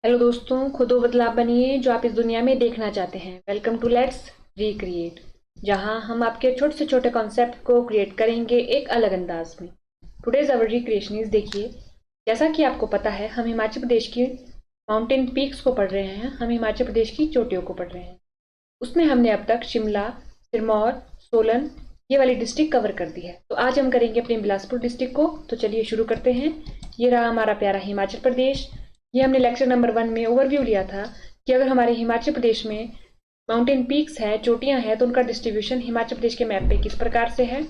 Hello दोस्तों, खुद वो बदलाव बनिए जो आप इस दुनिया में देखना चाहते हैं। वेलकम टू लेट्स रिक्रिएट, जहां हम आपके छोटे से छोटे कॉन्सेप्ट को क्रिएट करेंगे एक अलग अंदाज में। टुडेज अवर रिक्रिएशन इज, देखिए, जैसा कि आपको पता है हम हिमाचल प्रदेश की माउंटेन पीक्स को पढ़ रहे हैं, हम हिमाचल प्रदेश की चोटियों को पढ़ रहे हैं। उसमें हमने अब तक शिमला, सिरमौर, सोलन ये वाली डिस्ट्रिक्ट कवर कर दी है। तो आज हम करेंगे अपने बिलासपुर डिस्ट्रिक्ट को। तो चलिए शुरू करते हैं। ये रहा हमारा प्यारा हिमाचल प्रदेश। ये हमने लेक्चर नंबर 1 में ओवरव्यू लिया था कि अगर हमारे हिमाचल प्रदेश में माउंटेन पीक्स हैं, चोटियां हैं, तो उनका डिस्ट्रीब्यूशन हिमाचल प्रदेश के मैप पे किस प्रकार से है।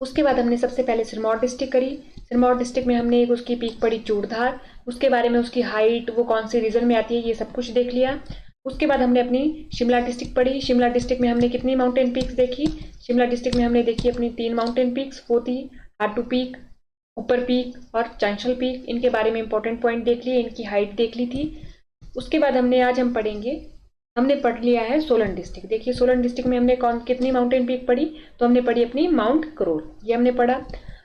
उसके बाद हमने सबसे पहले सिरमौर डिस्ट्रिक्ट करी। सिरमौर डिस्ट्रिक्ट में हमने एक उसकी पीक पढ़ी चूड़धार, उसके बारे में उसकी हाइट, वो कौन से रीजन में आती है, ये सब कुछ देख लिया। उसके बाद हमने अपनी शिमला डिस्ट्रिक्ट पढ़ी। शिमला डिस्ट्रिक्ट में हमने कितनी माउंटेन पीक्स देखी? शिमला डिस्ट्रिक्ट में हमने देखी अपनी 3 माउंटेन पीक्स, वो थी हाटू पीक, ऊपर पीक और चांशल पीक। इनके बारे में इंपॉर्टेंट पॉइंट देख लिए, इनकी हाइट देख ली थी। उसके बाद आज हम पढ़ेंगे, हमने पढ़ लिया है सोलन डिस्ट्रिक्ट। देखिए सोलन डिस्ट्रिक्ट में हमने कितनी माउंटेन पीक पढ़ी? तो हमने पढ़ी अपनी माउंट करोल, ये हमने पढ़ा।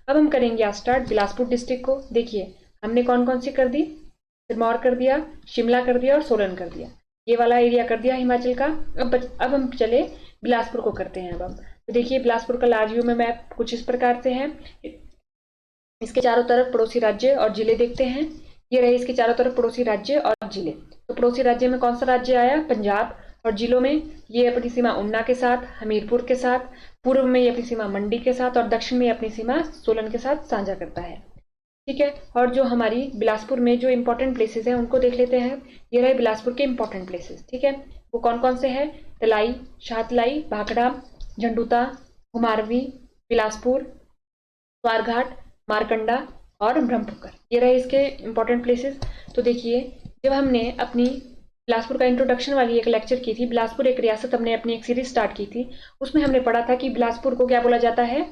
अब हम करेंगे आज स्टार्ट बिलासपुर डिस्ट्रिक्ट को। देखिए हमने कौन कौन सी कर दी? सिरमौर कर दिया, शिमला कर दिया और सोलन कर दिया, ये वाला एरिया कर दिया हिमाचल का। अब हम चले बिलासपुर को करते हैं। अब हम तो देखिए बिलासपुर का लार्ज व्यू में मैप कुछ इस प्रकार से है। इसके चारों तरफ पड़ोसी राज्य और जिले देखते हैं। ये रहे इसके चारों तरफ पड़ोसी राज्य और जिले। तो पड़ोसी राज्य में कौन सा राज्य आया? पंजाब। और जिलों में ये अपनी सीमा ऊना के साथ, हमीरपुर के साथ, पूर्व में ये अपनी सीमा मंडी के साथ और दक्षिण में अपनी सीमा सोलन के साथ साझा करता है। ठीक है। और जो हमारी बिलासपुर में जो इंपॉर्टेंट प्लेसेस हैं उनको देख लेते हैं। ये रहे बिलासपुर के इंपॉर्टेंट प्लेसेस। ठीक है, वो कौन कौन से हैं? तलाई, शाहतलाई, भाखड़ा, झंडूता, कुमारवी, बिलासपुर, स्वारघाट, मारकंडा और ब्रह्मपुकर, ये रहे इसके इंपॉर्टेंट प्लेसेस। तो देखिए जब हमने अपनी बिलासपुर का इंट्रोडक्शन वाली एक लेक्चर की थी, बिलासपुर एक रियासत, हमने अपनी एक सीरीज स्टार्ट की थी, उसमें हमने पढ़ा था कि बिलासपुर को क्या बोला जाता है?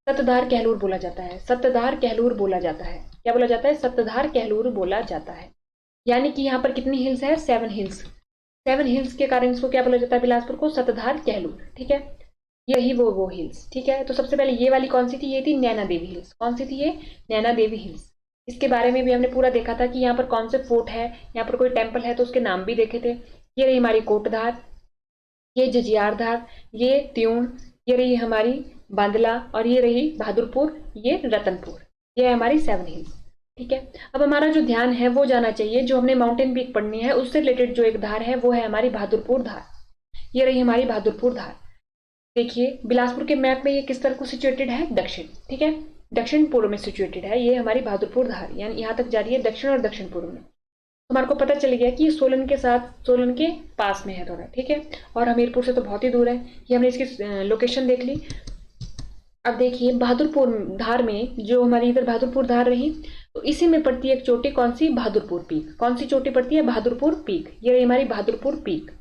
सत्तधार कहलूर बोला जाता है। सत्तधार कहलूर बोला जाता है। क्या बोला जाता है? सत्तधार कहलूर बोला जाता है। यानी कि यहाँ पर कितनी हिल्स है? 7 हिल्स। 7 हिल्स के कारण इसको क्या बोला जाता है? बिलासपुर को सत्तधार कहलूर। ठीक है, यही वो हिल्स। ठीक है, तो सबसे पहले ये वाली कौन सी थी? ये थी नैना देवी हिल्स। कौन सी थी ये? नैना देवी हिल्स। इसके बारे में भी हमने पूरा देखा था कि यहाँ पर कौन से फोर्ट है, यहाँ पर कोई टेम्पल है तो उसके नाम भी देखे थे। ये रही हमारी कोटधार, ये जजियारधार, ये त्यूण, ये रही हमारी बांदला और ये रही बहादुरपुर, ये रतनपुर। ये है हमारी 7 हिल्स। ठीक है, अब हमारा जो ध्यान है वो जाना चाहिए, जो हमने माउंटेन पीक पढ़नी है उससे रिलेटेड जो एक धार है वो है हमारी बहादुरपुर धार। ये रही हमारी बहादुरपुर धार। देखिए बिलासपुर के मैप में ये किस तरह को सिचुएटेड है? दक्षिण। ठीक है, दक्षिण पूर्व में सिचुएटेड है ये हमारी बहादुरपुर धार, यानी यहाँ तक जा रही है दक्षिण और दक्षिण पूर्व में। तो हमारे को पता चल गया कि ये सोलन के साथ, सोलन के पास में है थोड़ा। ठीक है, और हमीरपुर से तो बहुत ही दूर है। ये हमने इसकी लोकेशन देख ली। अब देखिए बहादुरपुर धार में, जो हमारी इधर बहादुरपुर धार रही, तो इसी में पड़ती है एक चोटी, कौन सी? बहादुरपुर पीक। कौन सी चोटी पड़ती है? बहादुरपुर पीक। ये रही हमारी बहादुरपुर पीक।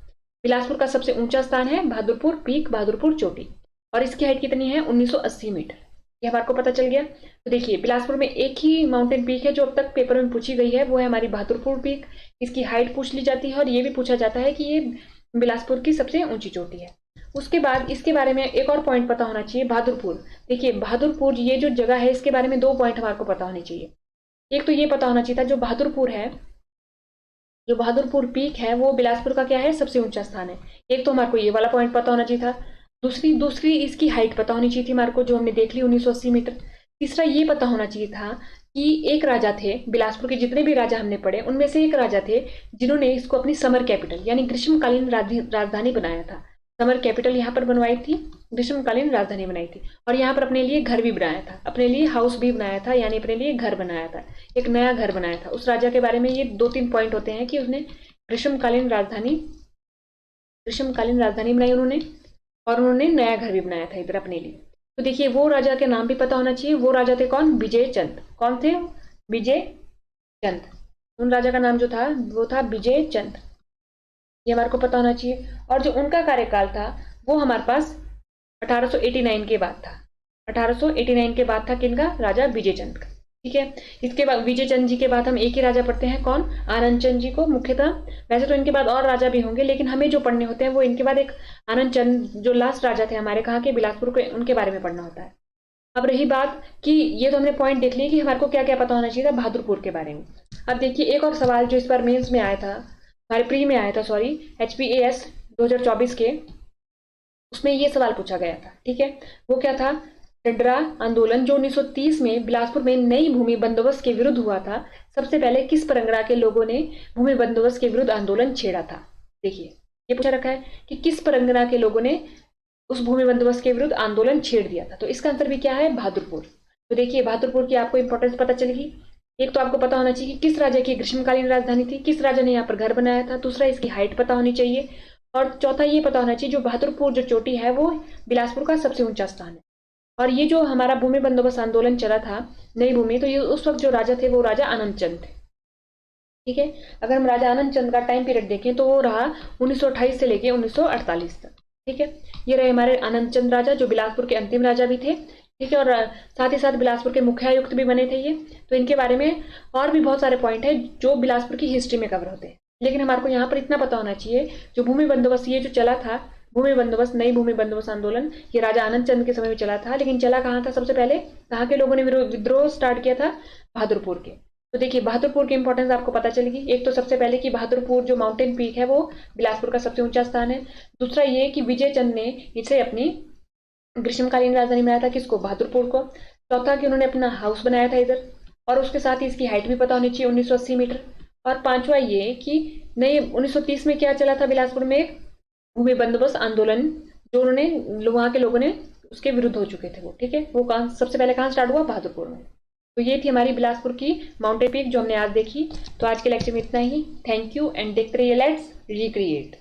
बिलासपुर का सबसे ऊंचा स्थान है बहादुरपुर पीक, बहादुरपुर चोटी, और इसकी हाइट कितनी है? 1980 मीटर। ये हमारे को पता चल गया। तो देखिए बिलासपुर में एक ही माउंटेन पीक है जो अब तक पेपर में पूछी गई है, वो है हमारी बहादुरपुर पीक। इसकी हाइट पूछ ली जाती है और ये भी पूछा जाता है कि ये बिलासपुर की सबसे ऊंची चोटी है। उसके बाद इसके बारे में एक और पॉइंट पता होना चाहिए, बहादुरपुर। देखिए बहादुरपुर ये जो जगह है इसके बारे में 2 पॉइंट हमारे को पता होने चाहिए। एक तो ये पता होना चाहिए था, जो बहादुरपुर है, जो बहादुरपुर पीक है वो बिलासपुर का क्या है? सबसे ऊंचा स्थान है। एक तो हमारे को ये वाला पॉइंट पता होना चाहिए था। दूसरी इसकी हाइट पता होनी चाहिए थी हमारे को, जो हमने देख ली 1980 मीटर। तीसरा ये पता होना चाहिए था कि एक राजा थे, बिलासपुर के जितने भी राजा हमने पढ़े उनमें से एक राजा थे जिन्होंने इसको अपनी समर कैपिटल यानी ग्रीष्मकालीन राजधानी बनाया था। समर कैपिटल यहाँ पर बनवाई थी, ग्रीष्मकालीन राजधानी बनाई थी, और यहाँ पर अपने लिए घर भी बनाया था, अपने लिए हाउस भी बनाया था, यानी अपने लिए घर बनाया था, एक नया घर बनाया था। उस राजा के बारे में ये 2-3 पॉइंट होते हैं कि उसने ग्रीष्मकालीन राजधानी बनाई उन्होंने, और उन्होंने नया घर भी बनाया था इधर अपने लिए। तो देखिए वो राजा के नाम भी पता होना चाहिए। वो राजा थे कौन? विजय चंद। कौन थे? विजय चंद। उन राजा का नाम जो था वो था विजय चंद, ये हमारे को पता होना चाहिए। और जो उनका कार्यकाल था वो हमारे पास 1889 के बाद था। 1889 के बाद था किनका? राजा विजय चंद का। ठीक है, इसके बाद विजय चंद जी के बाद हम एक ही राजा पढ़ते हैं, कौन? आनंद चंद जी को मुख्यतः। वैसे तो इनके बाद और राजा भी होंगे, लेकिन हमें जो पढ़ने होते हैं वो इनके बाद एक आनंद चंद जो लास्ट राजा थे हमारे, कहाँ के? बिलासपुर के, उनके बारे में पढ़ना होता है। अब रही बात कि ये तो हमने पॉइंट देख लिया कि हमारे को क्या क्या पता होना चाहिए था बहादुरपुर के बारे में। अब देखिए एक और सवाल जो इस बार मेंस में आया था, हमारे प्री में आया था, सॉरी, HPAS 2024 के, उसमें ये सवाल पूछा गया था। ठीक है, वो क्या था? डडरा आंदोलन जो 1930 में बिलासपुर में नई भूमि बंदोबस्त के विरुद्ध हुआ था, सबसे पहले किस परगना के लोगों ने भूमि बंदोबस्त के विरुद्ध आंदोलन छेड़ा था? देखिए ये पूछा रखा है कि किस परगना के लोगों ने उस भूमि बंदोबस्त के विरुद्ध आंदोलन छेड़ दिया था। तो इसका आंसर भी क्या है? बहादुरपुर। तो देखिए बहादुरपुर की आपको इंपॉर्टेंस पता चलेगी। एक तो आपको पता होना चाहिए कि किस राजा की ग्रीष्मकालीन राजधानी थी, किस राजा ने यहाँ पर घर बनाया था, दूसरा इसकी हाइट पता होनी चाहिए, और चौथा ये पता होना चाहिए जो बहादुरपुर जो चोटी है वो बिलासपुर का सबसे ऊंचा स्थान है। और ये जो हमारा भूमि बंदोबस्त आंदोलन चला था, नई भूमि, तो ये उस वक्त जो राजा थे वो राजा आनंद चंद थे। ठीक है, अगर हम राजा आनंद चंद का टाइम पीरियड देखें तो वो रहा 1928 से लेके 1948 तक। ठीक है, ये रहे हमारे आनंद चंद राजा जो बिलासपुर के अंतिम राजा भी थे। ठीक है, और साथ ही साथ बिलासपुर के मुख्य आयुक्त भी बने थे ये। तो इनके बारे में और भी बहुत सारे पॉइंट है जो बिलासपुर की हिस्ट्री में कवर होते हैं, लेकिन हमारे को यहाँ पर इतना पता होना चाहिए जो भूमि बंदोबस्त ये जो चला था, भूमि बंदोबस्त, नई भूमि बंदोबस्त आंदोलन, ये राजा आनंद चंद के समय में चला था। लेकिन चला कहाँ था? सबसे पहले कहाँ के लोगों ने विद्रोह स्टार्ट किया था? बहादुरपुर के। तो देखिए बहादुरपुर की इंपॉर्टेंस आपको पता चलेगी। एक तो सबसे पहले कि बहादुरपुर जो माउंटेन पीक है वो बिलासपुर का सबसे ऊंचा स्थान है। दूसरा ये कि विजय चंद ने इसे अपनी ग्रीष्मकालीन राजधानी बनाया था, किसको? बहादुरपुर को। चौथा कि उन्होंने अपना हाउस बनाया था इधर, और उसके साथ ही इसकी हाइट भी पता होनी चाहिए, 1980 मीटर। और पांचवा ये कि नई 1930 में क्या चला था बिलासपुर में? एक भूमि बंदोबस्त आंदोलन जो उन्होंने वहां के लोगों ने उसके विरुद्ध हो चुके थे वो। ठीक है, वो कहां सबसे पहले कहां स्टार्ट हुआ? बहादुरपुर में। तो ये थी हमारी बिलासपुर की माउंटेन पीक जो हमने आज देखी। तो आज के लेक्चर में इतना ही। थैंक यू एंड देखते रहिए लेट्स रिक्रिएट।